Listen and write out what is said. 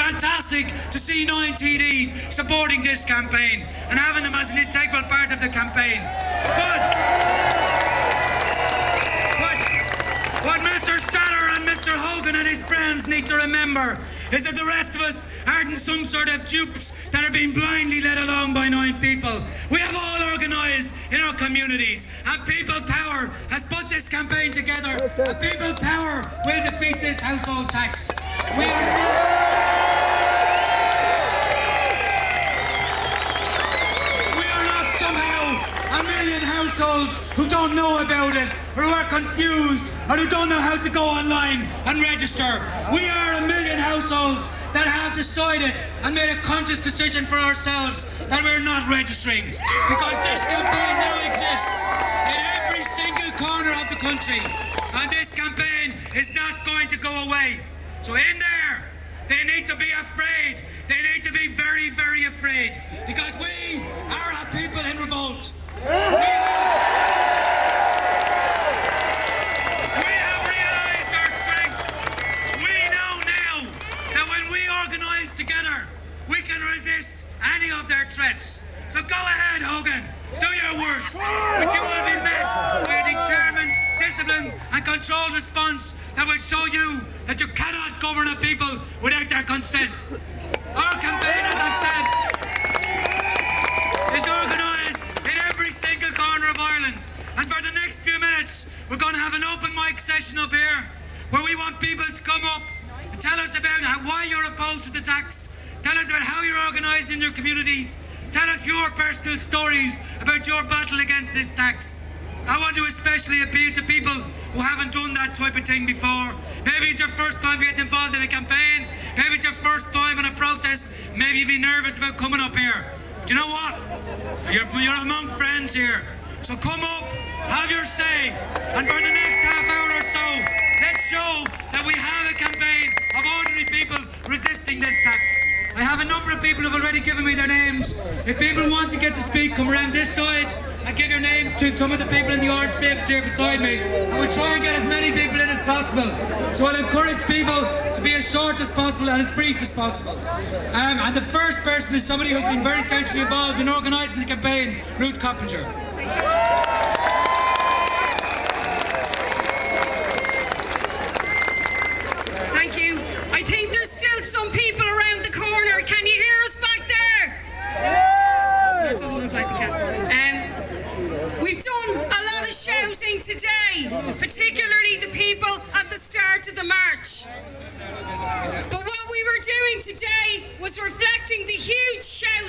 fantastic to see 9 TDs supporting this campaign and having them as an integral part of the campaign. But what Mr. Steller and Mr. Hogan and his friends need to remember is that the rest of us aren't some sort of dupes that are being blindly led along by 9 people. We have all organised in our communities, and people power has put this campaign together, and people power will defeat this household tax. We are not somehow a million households who don't know about it, or who are confused, or who don't know how to go online and register. We are a million households that have decided and made a conscious decision for ourselves that we're not registering, because this campaign now exists in every single corner of the country, and this campaign is not going to go away. So in there, they need to be afraid. They need to be very, very afraid, because we are a people in revolt. We have realised our strength. We know now that when we organise together, we can resist any of their threats. So go ahead, Hogan, do your worst, but you will be met by a determined, disciplined and controlled response that will show you that you cannot govern a people without their consent. Our campaign, as I've said, is organised in every single corner of Ireland, and for the next few minutes we're going to have an open mic session up here where we want people to come up and tell us about why you're opposed to the tax, tell us about how you're organised in your communities, tell us your personal stories about your battle against this tax. I want to especially appeal to people who haven't done that type of thing before. Maybe it's your first time getting involved in a campaign, maybe it's your first time in a protest, maybe you've been nervous about coming up here. But you know what? You're among friends here. So come up, have your say, and for the next half hour or so, let's show that we have a campaign of ordinary people resisting this tax. I have a number of people who have already given me their names. If people want to get to speak, come around this side and give your names to some of the people in the ARD bibs here beside me. And we'll try and get as many people in as possible. So I'll encourage people to be as short as possible and as brief as possible. And the first person is somebody who's been very centrally involved in organising the campaign, Ruth Coppinger. Thank you. I think there's still some people around the corner. Can you hear us back there? No, it doesn't look like the cat. We've done a lot of shouting today, particularly the people at the start of the march. But what we were doing today was reflecting the huge shout